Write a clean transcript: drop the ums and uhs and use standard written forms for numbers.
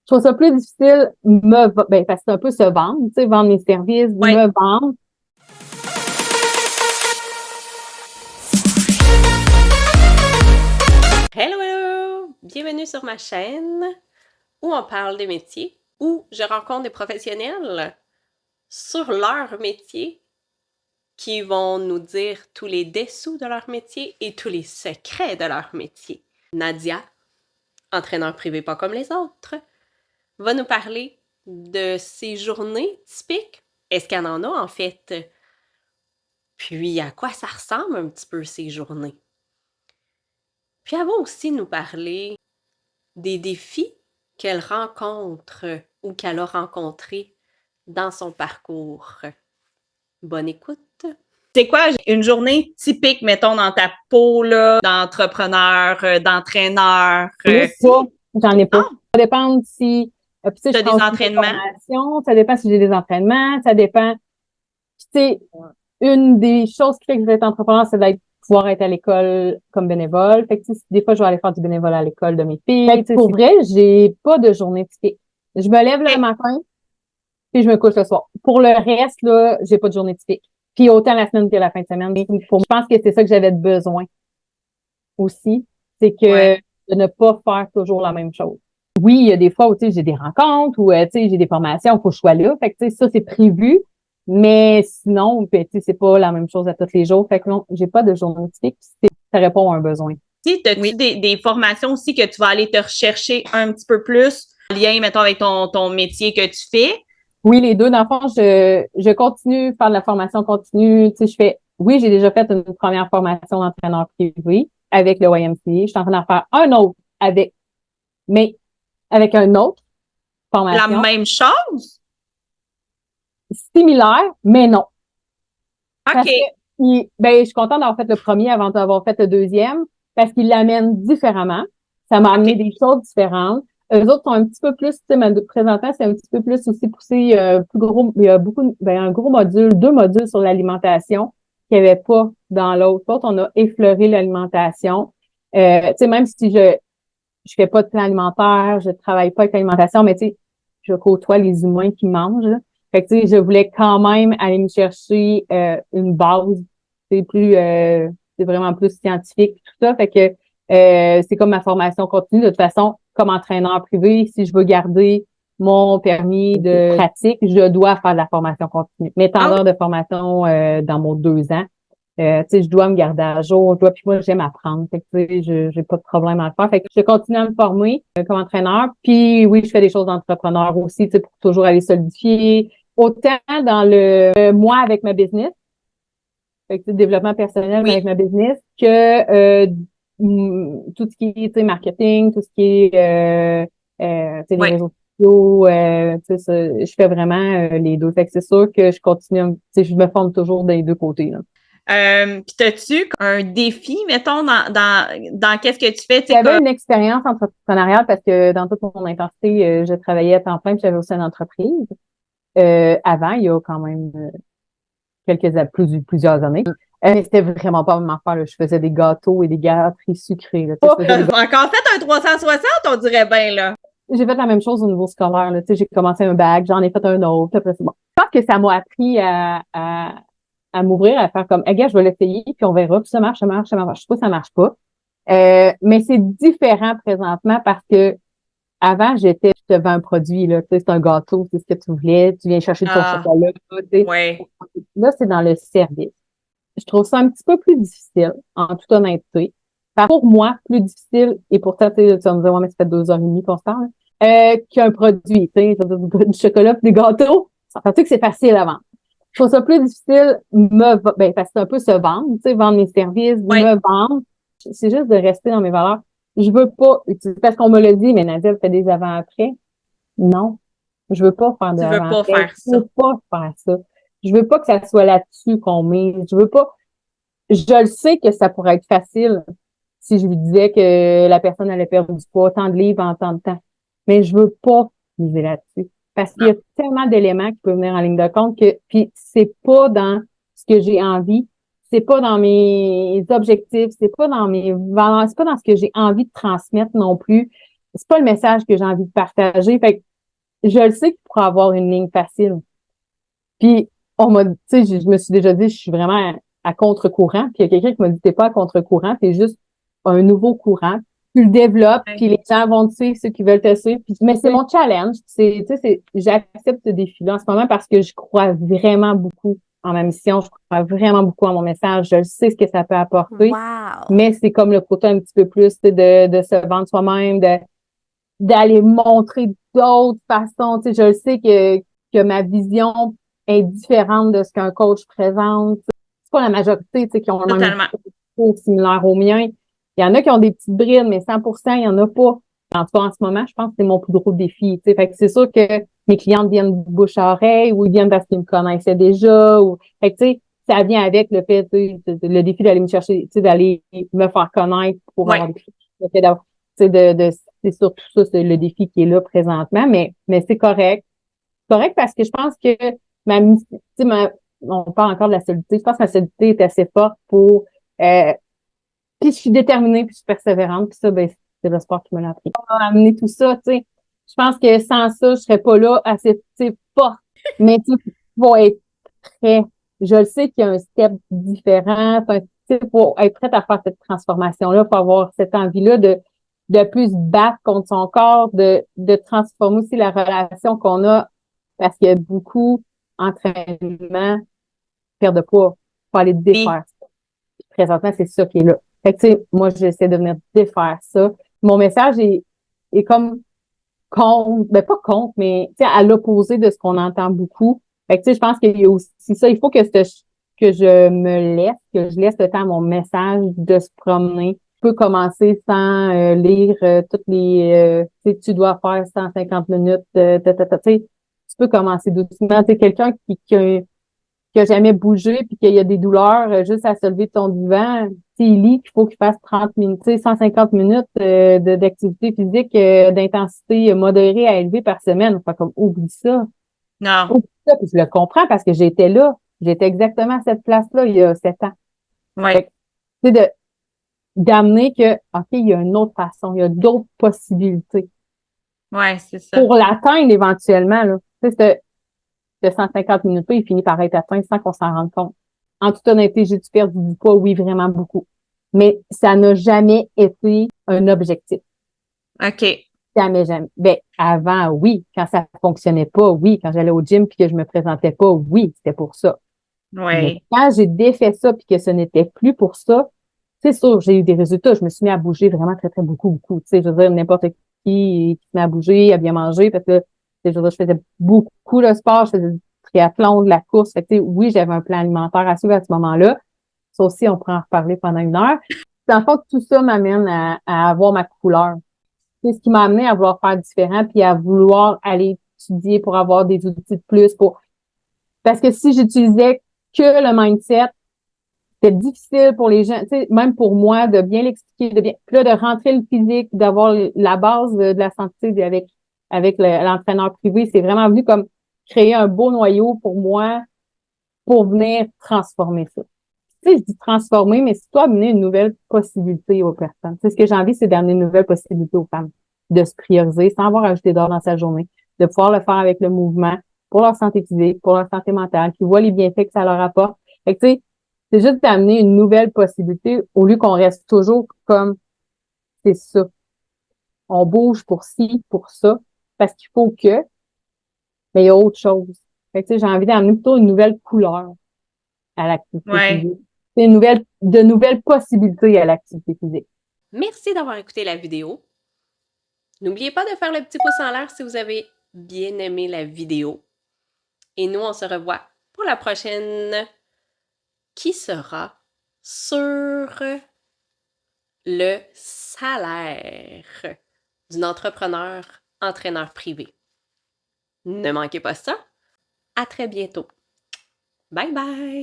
trouve ça plus difficile parce que c'est un peu se vendre, tu sais, vendre mes services, Ouais. me vendre. Hello, hello! Bienvenue sur ma chaîne où on parle des métiers, où je rencontre des professionnels sur leur métier qui vont nous dire tous les dessous de leur métier et tous les secrets de leur métier. Nadia, entraîneur privé pas comme les autres, va nous parler de ses journées typiques. Est-ce qu'elle en a en fait? Puis à quoi ça ressemble un petit peu ces journées? Puis elle va aussi nous parler des défis qu'elle rencontre ou qu'elle a rencontrés dans son parcours. Bonne écoute! C'est quoi une journée typique, mettons, dans ta peau là, d'entrepreneur, d'entraîneur? J'en ai pas. Ah! Ça dépend si puis, tu sais, T'as je des prends aussi des entraînements? formations, ça dépend si j'ai des entraînements, ça dépend. Puis, tu sais, une des choses qui fait que je vais être entrepreneur, c'est pouvoir être à l'école comme bénévole. Fait que, tu sais, des fois, je vais aller faire du bénévolat à l'école de mes filles. Fait que, pour vrai, j'ai pas de journée typique. Je me lève le matin, puis je me couche le soir. Pour le reste, là, j'ai pas de journée typique. Puis autant la semaine que la fin de semaine. Je pense que c'est ça que j'avais besoin aussi. C'est que de ne pas faire toujours la même chose. Oui, il y a des fois où, tu sais, j'ai des rencontres ou, tu sais, j'ai des formations, il faut que je sois là. Fait que, tu sais, ça, c'est prévu. Mais sinon, tu sais, c'est pas la même chose à tous les jours. Fait que non, j'ai pas de journée typique. Ça répond à un besoin. Si, t'as-tu des formations aussi que tu vas aller te rechercher un petit peu plus en lien, mettons, avec ton métier que tu fais? Oui, les deux. Dans le fond, je continue à faire de la formation continue. Tu sais, j'ai déjà fait une première formation d'entraîneur privé avec le YMCA. Je suis en train d'en faire un autre mais avec une autre La formation. même chose? Similaire, mais non. Parce OK. que, je suis contente d'avoir fait le premier avant d'avoir fait le deuxième parce qu'il l'amène différemment. Ça m'a amené des choses différentes. Eux autres sont un petit peu plus, tu sais, présentant, c'est un petit peu plus aussi poussé, plus gros, il y a un gros module, 2 modules sur l'alimentation qu'il n'y avait pas dans l'autre. L'autre, on a effleuré l'alimentation. Tu sais, même si je fais pas de plan alimentaire, je travaille pas avec l'alimentation, mais tu sais, je côtoie les humains qui mangent, là. Fait que, tu sais, je voulais quand même aller me chercher une base, c'est vraiment plus scientifique, tout ça. Fait que c'est comme ma formation continue. De toute façon, comme entraîneur privé, si je veux garder mon permis de pratique, je dois faire de la formation continue. Mes temps de formation dans mon 2 ans. Tu sais, je dois me garder à jour, puis moi, j'aime apprendre. Fait que, tu sais, j'ai pas de problème à le faire. Fait que je continue à me former comme entraîneur. Puis oui, je fais des choses d'entrepreneur aussi, tu sais, pour toujours aller solidifier. Autant dans le moi avec ma business, fait que, tu sais, développement personnel mais avec ma business, que tout ce qui est, tu sais, marketing, tout ce qui est tu sais, les réseaux sociaux, tu sais, je fais vraiment les deux. Fait que c'est sûr que je continue, tu sais, je me forme toujours des deux côtés, là. Puis t'as-tu un défi, mettons, dans qu'est-ce que tu fais? J'avais une expérience entrepreneuriale parce que dans toute mon intensité, je travaillais à temps plein puis j'avais aussi une entreprise. Avant, il y a quand même plusieurs années. Mais c'était vraiment pas ma affaire, là. Je faisais des gâteaux et des gâteries sucrées, là. Encore fait un 360, on dirait bien, là. J'ai fait la même chose au niveau scolaire, là. Tu sais, j'ai commencé un bac, j'en ai fait un autre. Après, c'est bon. Je pense que ça m'a appris à m'ouvrir, à faire comme, hey, gars, je vais l'essayer, puis on verra. Puis ça marche, ça marche, ça marche. Je sais pas, ça marche pas. Mais c'est différent présentement parce que avant, je te vends un produit, là. Tu sais, c'est un gâteau, c'est ce que tu voulais. Tu viens chercher ton chocolat, tu sais. Ouais. Là, c'est dans le service. Je trouve ça un petit peu plus difficile, en toute honnêteté. Pour moi, plus difficile, et pourtant, tu vas me dire, ouais, mais ça fait 2 heures et demie qu'on se parle, qu'un produit, tu sais, du chocolat et des gâteaux. Ça fait que c'est facile à vendre. Je trouve ça plus difficile, parce que c'est un peu se vendre, tu sais, vendre mes services, me vendre. C'est juste de rester dans mes valeurs. Je veux pas utiliser, parce qu'on me l'a dit, mais Nadia, elle fait des avant-après. Non. Je veux pas faire de Tu veux pas faire ça. Je veux pas faire ça. Je veux pas que ça soit là-dessus qu'on mise. Je veux pas. Je le sais que ça pourrait être facile si je lui disais que la personne allait perdre du poids, tant de livres en tant de temps. Mais je veux pas miser là-dessus. Parce qu'il y a tellement d'éléments qui peuvent venir en ligne de compte puis c'est pas dans ce que j'ai envie, c'est pas dans mes objectifs, c'est pas dans mes valeurs, c'est pas dans ce que j'ai envie de transmettre non plus. c'est pas le message que j'ai envie de partager. Fait que je le sais qu'il pourrait avoir une ligne facile. Puis, tu sais, je me suis déjà dit, je suis vraiment à contre-courant. Puis, il y a quelqu'un qui m'a dit, t'es pas à contre-courant, t'es juste un nouveau courant. Tu le développes, puis les gens vont te suivre, ceux qui veulent te suivre. Puis, mais c'est mon challenge. Tu sais, j'accepte ce défi-là en ce moment parce que je crois vraiment beaucoup en ma mission. Je crois vraiment beaucoup en mon message. Je sais ce que ça peut apporter. Wow! Mais c'est comme le côté un petit peu plus, tu sais, de se vendre soi-même, d'aller montrer d'autres façons. Tu sais, je sais que ma vision est différente de ce qu'un coach présente. C'est pas la majorité, tu sais, qui ont le même Totalement. discours similaire au mien. Il y en a qui ont des petites brides, mais 100%, il y en a pas. En tout cas, en ce moment, je pense que c'est mon plus gros défi. Tu sais, fait que c'est sûr que mes clientes viennent bouche à oreille ou ils viennent parce qu'ils me connaissaient déjà. Fait que, tu sais, ça vient avec le fait, tu sais, le défi d'aller me chercher, tu sais, d'aller me faire connaître pour avoir des clients. Le fait d'avoir, tu sais, c'est surtout ça, c'est le défi qui est là présentement, mais c'est correct. C'est correct parce que je pense que ma mission, tu sais, on parle encore de la solidité. Je pense que ma solidité est assez forte pour, puis je suis déterminée, puis je suis persévérante, puis ça, ben, c'est le sport qui me l'a appris. On a amené tout ça, tu sais. Je pense que sans ça, je serais pas là assez, tu sais, forte. Mais tu sais, faut être prêt. Je le sais qu'il y a un step différent. Tu sais, faut être prête à faire cette transformation-là, faut avoir cette envie-là de plus se battre contre son corps, de transformer aussi la relation qu'on a, parce qu'il y a beaucoup entraînement, perte de poids, faut aller Oui. défaire ça. Puis présentement, c'est ça qui est là. Fait que, tu sais, moi, j'essaie de venir défaire ça. Mon message est comme contre, ben pas contre, mais tu sais, à l'opposé de ce qu'on entend beaucoup. Fait que tu sais, je pense qu'il y a aussi ça. Il faut que que je laisse le temps à mon message de se promener. Je peux commencer sans lire toutes les tu sais, tu dois faire 150 minutes, tu sais, tu peux commencer doucement. Tu sais, quelqu'un qui a jamais bougé puis qu'il y a des douleurs juste à se lever de son divan, il lit qu'il faut qu'il fasse 30 minutes, 150 minutes d'activité physique d'intensité modérée à élevée par semaine. Fait comme oublie ça. Non. Oublie ça, puis je le comprends parce que j'étais là. J'étais exactement à cette place-là il y a 7 ans. Fait Oui. que, tu sais, d'amener que, OK, il y a une autre façon, il y a d'autres possibilités. Ouais, c'est ça. Pour l'atteindre éventuellement, là. Tu sais, de 150 minutes, il finit par être atteint sans qu'on s'en rende compte. En toute honnêteté, j'ai-tu perdu du poids? Oui, vraiment beaucoup. Mais ça n'a jamais été un objectif. OK. Jamais, jamais. Ben, avant, oui. Quand ça fonctionnait pas, oui. Quand j'allais au gym puis que je me présentais pas, oui, c'était pour ça. Mais Oui. quand j'ai défait ça puis que ce n'était plus pour ça, c'est sûr, j'ai eu des résultats. Je me suis mis à bouger vraiment très, très beaucoup, beaucoup. Tu sais, je veux dire, n'importe qui se met à bouger, à bien manger, parce que, tu sais, je veux dire, je faisais beaucoup de sport, je faisais du triathlon, de la course. Fait que, tu sais, oui, j'avais un plan alimentaire à suivre à ce moment-là. Ça aussi, on pourrait en reparler pendant 1 heure. En fait, tout ça m'amène à avoir ma couleur. C'est ce qui m'a amené à vouloir faire différent puis à vouloir aller étudier pour avoir des outils de plus parce que si j'utilisais que le mindset, c'était difficile pour les gens, tu sais, même pour moi, de bien l'expliquer, puis là, de rentrer le physique, d'avoir la base de la santé avec l'entraîneur privé. C'est vraiment venu comme créer un beau noyau pour moi pour venir transformer ça. Tu sais, je dis transformer, mais c'est toi amener une nouvelle possibilité aux personnes. Tu sais, ce que j'ai envie, c'est d'amener une nouvelle possibilité aux femmes, de se prioriser sans avoir à ajouter d'heures dans sa journée, de pouvoir le faire avec le mouvement pour leur santé physique, pour leur santé mentale, qui voient les bienfaits que ça leur apporte. Fait que, tu sais, c'est juste d'amener une nouvelle possibilité au lieu qu'on reste toujours comme c'est ça. On bouge pour ci, pour ça, parce qu'il faut que, mais il y a autre chose. Fait que, tu sais, j'ai envie d'amener plutôt une nouvelle couleur à l'activité Ouais. physique. C'est de nouvelles possibilités à l'activité physique. Merci d'avoir écouté la vidéo. N'oubliez pas de faire le petit pouce en l'air si vous avez bien aimé la vidéo. Et nous, on se revoit pour la prochaine qui sera sur le salaire d'une entrepreneur privé. Ne manquez pas ça. À très bientôt. Bye bye!